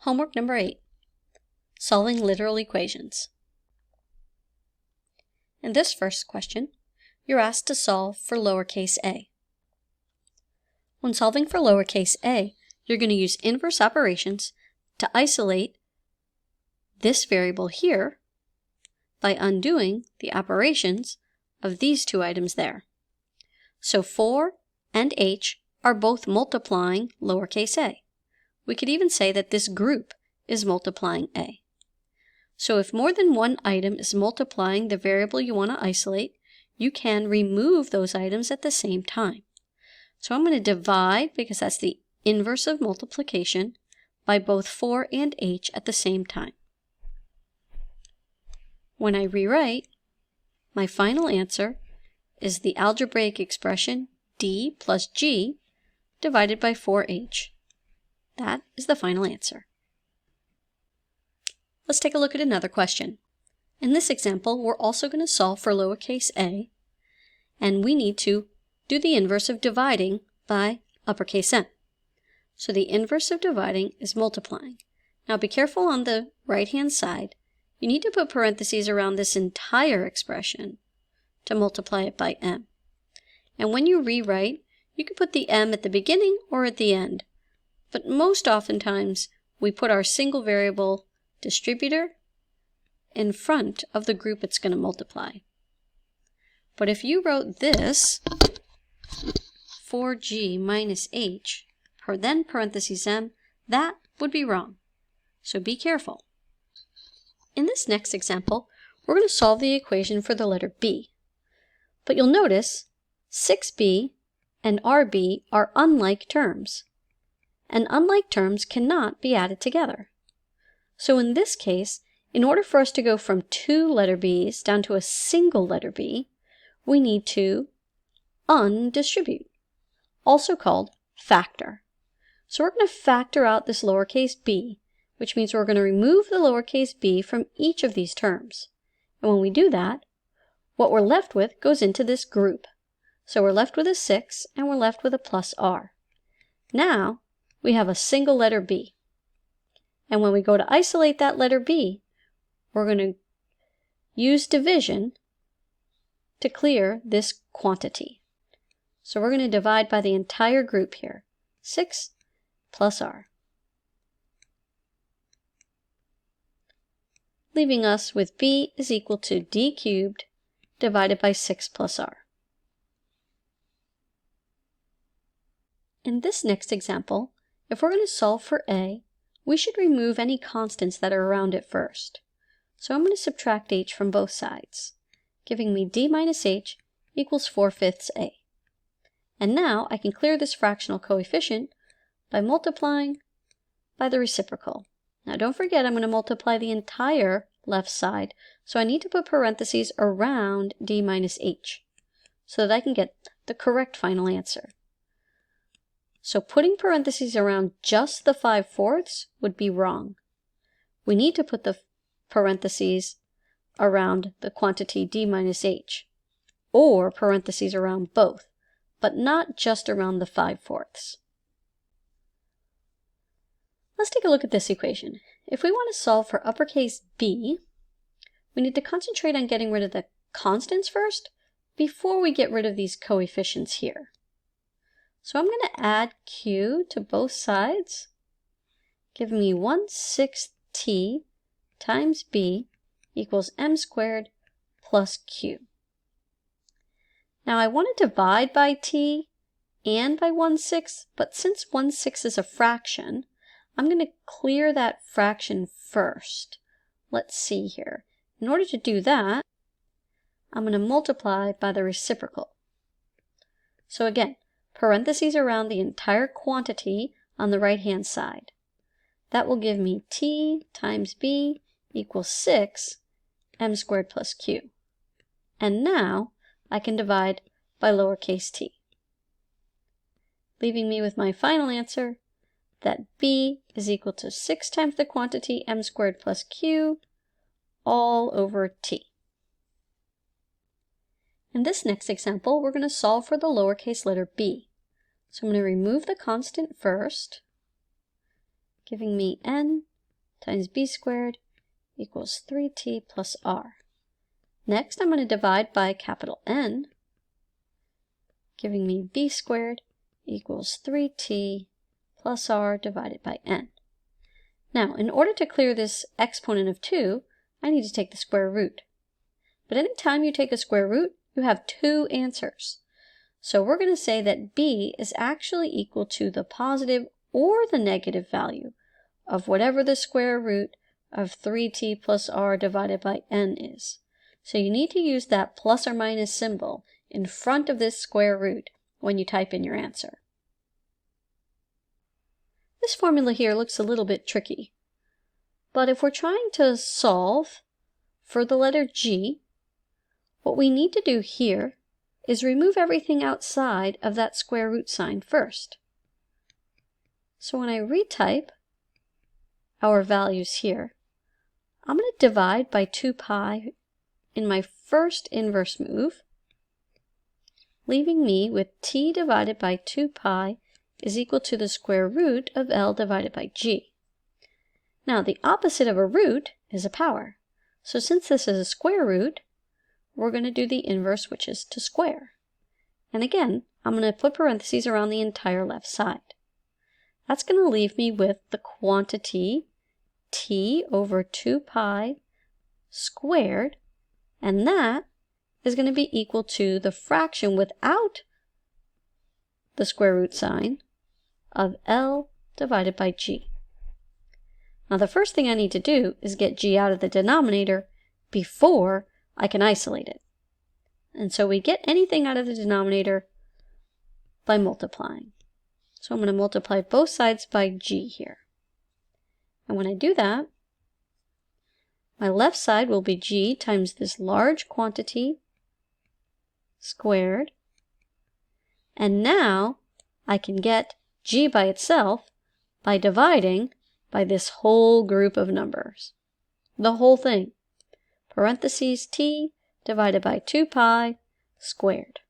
Homework number 8, solving literal equations. In this first question, you're asked to solve for lowercase a. When solving for lowercase a, you're going to use inverse operations to isolate this variable here by undoing the operations of these two items there. So 4 and h are both multiplying lowercase a. We could even say that this group is multiplying a. So if more than one item is multiplying the variable you want to isolate, you can remove those items at the same time. So I'm going to divide, because that's the inverse of multiplication, by both 4 and h at the same time. When I rewrite, my final answer is the algebraic expression d plus g divided by 4h. That is the final answer. Let's take a look at another question. In this example, we're also going to solve for lowercase a, and we need to do the inverse of dividing by uppercase M. So the inverse of dividing is multiplying. Now be careful on the right-hand side. You need to put parentheses around this entire expression to multiply it by m. And when you rewrite, you can put the m at the beginning or at the end. But most oftentimes, we put our single variable distributor in front of the group it's going to multiply. But if you wrote this, 4g minus h, then parentheses m, that would be wrong. So be careful. In this next example, we're going to solve the equation for the letter b. But you'll notice 6b and rb are unlike terms, and unlike terms cannot be added together. So in this case, in order for us to go from two letter b's down to a single letter b, we need to undistribute, also called factor. So we're going to factor out this lowercase b, which means we're going to remove the lowercase b from each of these terms. And when we do that, what we're left with goes into this group. So we're left with a 6, and we're left with a plus r. Now, we have a single letter b. And when we go to isolate that letter b, we're going to use division to clear this quantity. So we're going to divide by the entire group here, 6 plus r, leaving us with b is equal to d cubed divided by 6 plus r. In this next example, if we're going to solve for a, we should remove any constants that are around it first. So I'm going to subtract h from both sides, giving me d minus h equals 4/5 a. And now I can clear this fractional coefficient by multiplying by the reciprocal. Now don't forget, I'm going to multiply the entire left side, so I need to put parentheses around d minus h so that I can get the correct final answer. So putting parentheses around just the 5/4 would be wrong. We need to put the parentheses around the quantity d minus h, or parentheses around both, but not just around the 5/4. Let's take a look at this equation. If we want to solve for uppercase b, we need to concentrate on getting rid of the constants first before we get rid of these coefficients here. So I'm going to add q to both sides, giving me 1/6 t times b equals m squared plus q. Now I want to divide by t and by 1/6, but since 1/6 is a fraction, I'm going to clear that fraction first. Let's see here. In order to do that, I'm going to multiply by the reciprocal. So again, parentheses around the entire quantity on the right-hand side. That will give me t times b equals 6 m squared plus q. And now I can divide by lowercase t, leaving me with my final answer that b is equal to 6 times the quantity m squared plus q all over t. In this next example, we're going to solve for the lowercase letter b. So I'm going to remove the constant first, giving me n times b squared equals 3t plus r. Next, I'm going to divide by capital N, giving me b squared equals 3t plus r divided by n. Now, in order to clear this exponent of 2, I need to take the square root. But anytime you take a square root, you have two answers. So we're going to say that b is actually equal to the positive or the negative value of whatever the square root of 3t plus r divided by n is. So you need to use that plus or minus symbol in front of this square root when you type in your answer. This formula here looks a little bit tricky, but if we're trying to solve for the letter g, what we need to do here is remove everything outside of that square root sign first. So when I retype our values here, I'm going to divide by 2 pi in my first inverse move, leaving me with t divided by 2 pi is equal to the square root of L divided by G. Now, the opposite of a root is a power. So since this is a square root, we're going to do the inverse, which is to square. And again, I'm going to put parentheses around the entire left side. That's going to leave me with the quantity t over 2 pi squared, and that is going to be equal to the fraction without the square root sign of L divided by G. Now the first thing I need to do is get G out of the denominator before I can isolate it. And so we get anything out of the denominator by multiplying. So I'm going to multiply both sides by G here. And when I do that, my left side will be G times this large quantity squared. And now I can get G by itself by dividing by this whole group of numbers. The whole thing. Parentheses t divided by 2 pi squared.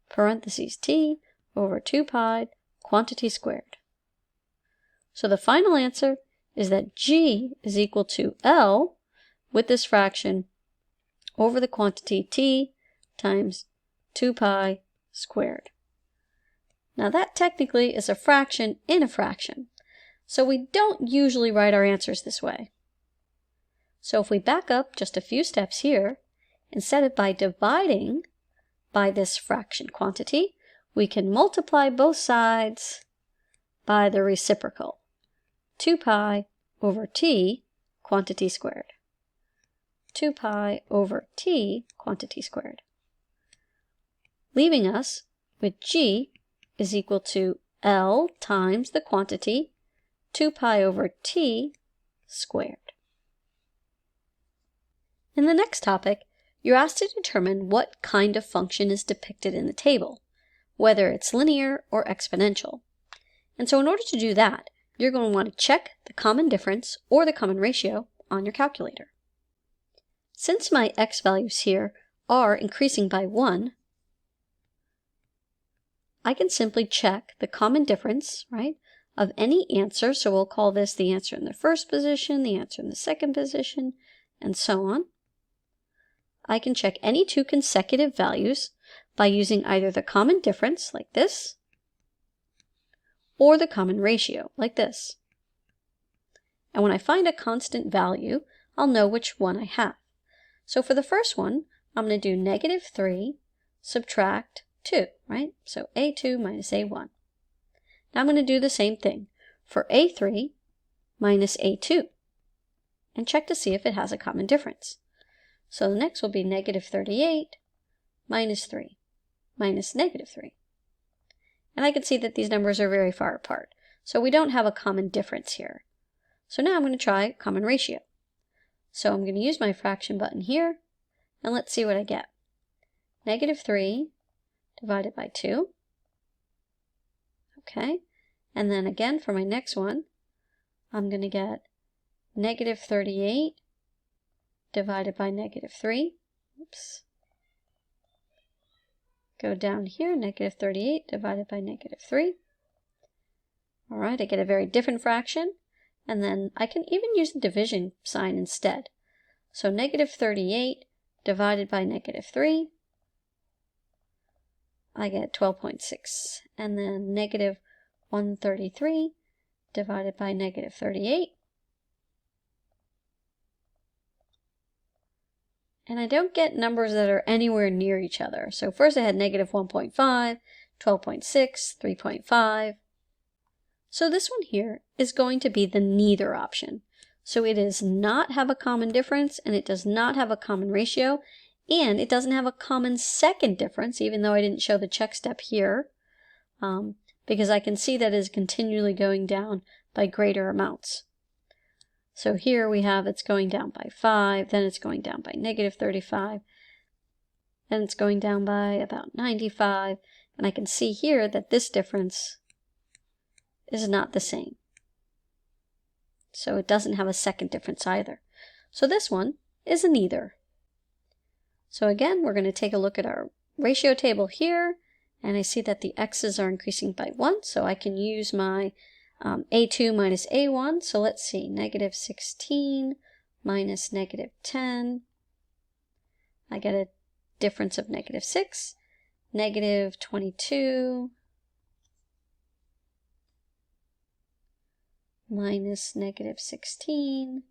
Parentheses t over 2 pi quantity squared. So the final answer is that G is equal to L with this fraction over the quantity t times 2 pi squared. Now that technically is a fraction in a fraction, so we don't usually write our answers this way. So if we back up just a few steps here, instead of by dividing by this fraction quantity, we can multiply both sides by the reciprocal, 2 pi over t quantity squared. 2 pi over t quantity squared. Leaving us with G is equal to L times the quantity 2 pi over t squared. In the next topic, you're asked to determine what kind of function is depicted in the table, whether it's linear or exponential. And so in order to do that, you're going to want to check the common difference or the common ratio on your calculator. Since my x values here are increasing by 1, I can simply check the common difference, right, of any answer. So we'll call this the answer in the first position, the answer in the second position, and so on. I can check any two consecutive values by using either the common difference, like this, or the common ratio, like this. And when I find a constant value, I'll know which one I have. So for the first one, I'm going to do -3 subtract 2, right? So a2 minus a1. Now I'm going to do the same thing for a3 minus a2 and check to see if it has a common difference. So the next will be -38 minus 3 minus -3. And I can see that these numbers are very far apart. So we don't have a common difference here. So now I'm going to try common ratio. So I'm going to use my fraction button here, and let's see what I get. -3 divided by 2. Okay, and then again for my next one, I'm going to get -38 divided by -3. Oops. Go down here, -38 divided by -3. All right, I get a very different fraction. and then I can even use the division sign instead. So negative 38 divided by negative 3, I get 12.6. And then negative 133 divided by negative 38. And I don't get numbers that are anywhere near each other. So first I had negative 1.5, 12.6, 3.5. So this one here is going to be the neither option. So it does not have a common difference, and it does not have a common ratio, and it doesn't have a common second difference, even though I didn't show the check step here, because I can see that it is continually going down by greater amounts. So here we have it's going down by 5, then it's going down by negative 35, then it's going down by about 95, and I can see here that this difference is not the same. So it doesn't have a second difference either. So this one is a neither. So again, we're going to take a look at our ratio table here, and I see that the x's are increasing by 1, so I can use my a2 minus a1. So let's see, negative 16 minus negative 10. I get a difference of negative 6, negative 22 minus negative 16.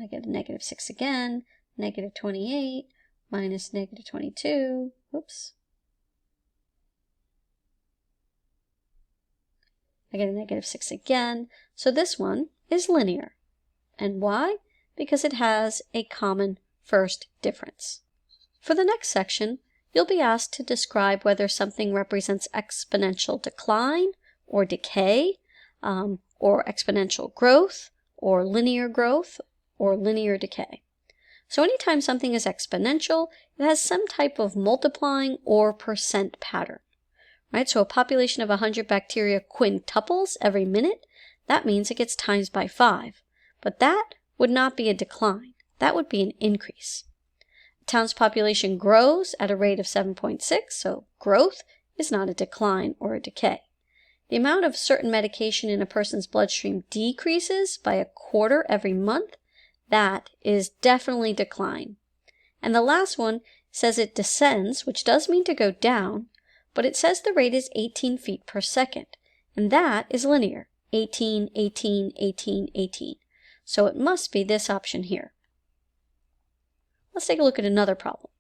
I get a negative 6 again, negative 28 minus negative 22. Oops. I get a negative 6 again. So this one is linear. And why? Because it has a common first difference. For the next section, you'll be asked to describe whether something represents exponential decline or decay, or exponential growth, or linear decay. So anytime something is exponential, it has some type of multiplying or percent pattern. Right? So a population of 100 bacteria quintuples every minute, that means it gets times by 5. But that would not be a decline. That would be an increase. A town's population grows at a rate of 7.6, so growth is not a decline or a decay. The amount of certain medication in a person's bloodstream decreases by a quarter every month. That is definitely decline. And the last one says it descends, which does mean to go down, but it says the rate is 18 feet per second, and that is linear, 18, 18, 18, 18. So it must be this option here. Let's take a look at another problem.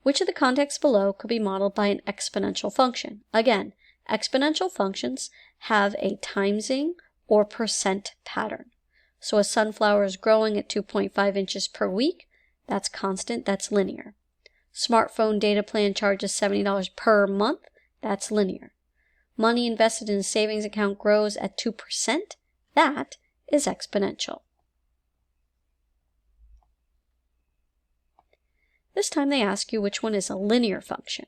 Which of the contexts below could be modeled by an exponential function? Again, exponential functions have a timesing or percent pattern. So a sunflower is growing at 2.5 inches per week. That's constant, that's linear. Smartphone data plan charges $70 per month. That's linear. Money invested in a savings account grows at 2%. That is exponential. This time they ask you which one is a linear function.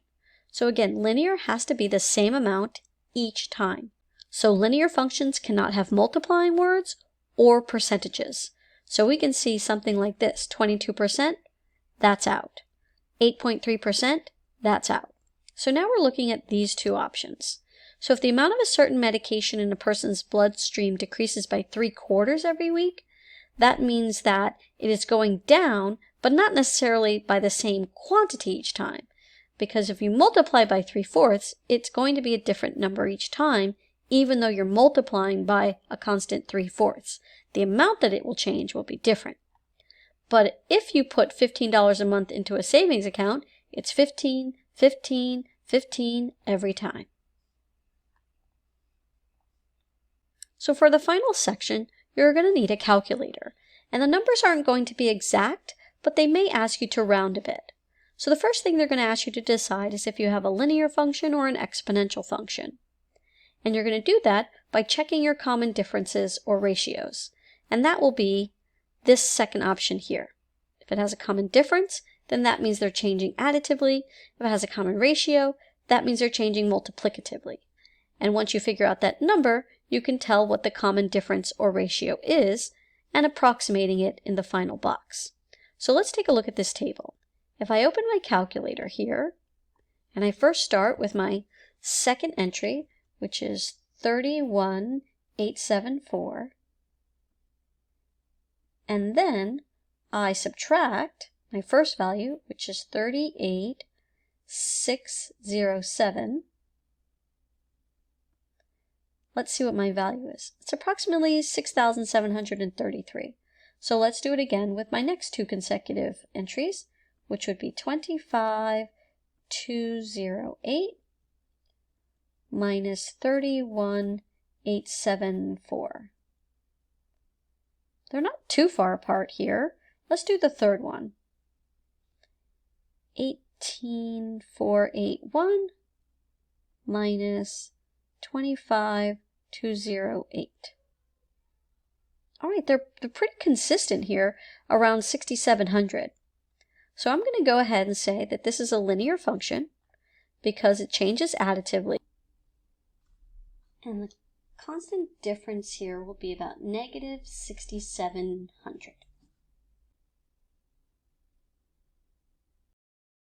So again, linear has to be the same amount each time. So linear functions cannot have multiplying words or percentages. So we can see something like this, 22%, that's out. 8.3%, that's out. So now we're looking at these two options. So if the amount of a certain medication in a person's bloodstream decreases by 3/4 every week, that means that it is going down, but not necessarily by the same quantity each time. Because if you multiply by 3/4, it's going to be a different number each time, even though you're multiplying by a constant 3/4. The amount that it will change will be different. But if you put $15 a month into a savings account, it's 15, 15, 15 every time. So for the final section, you're going to need a calculator. And the numbers aren't going to be exact, but they may ask you to round a bit. So the first thing they're going to ask you to decide is if you have a linear function or an exponential function. And you're going to do that by checking your common differences or ratios. And that will be this second option here. If it has a common difference, then that means they're changing additively. If it has a common ratio, that means they're changing multiplicatively. And once you figure out that number, you can tell what the common difference or ratio is and approximating it in the final box. So let's take a look at this table. If I open my calculator here, and I first start with my second entry, which is 31 22874, and then I subtract my first value, which is 38607. Let's see what my value is. It's approximately 6,733. So let's do it again with my next two consecutive entries, which would be 25208 minus 31874. They're not too far apart here. Let's do the third one. 18481 minus 25208. All right, they're pretty consistent here, around 6,700. So I'm going to go ahead and say that this is a linear function because it changes additively. And the constant difference here will be about negative 6,700.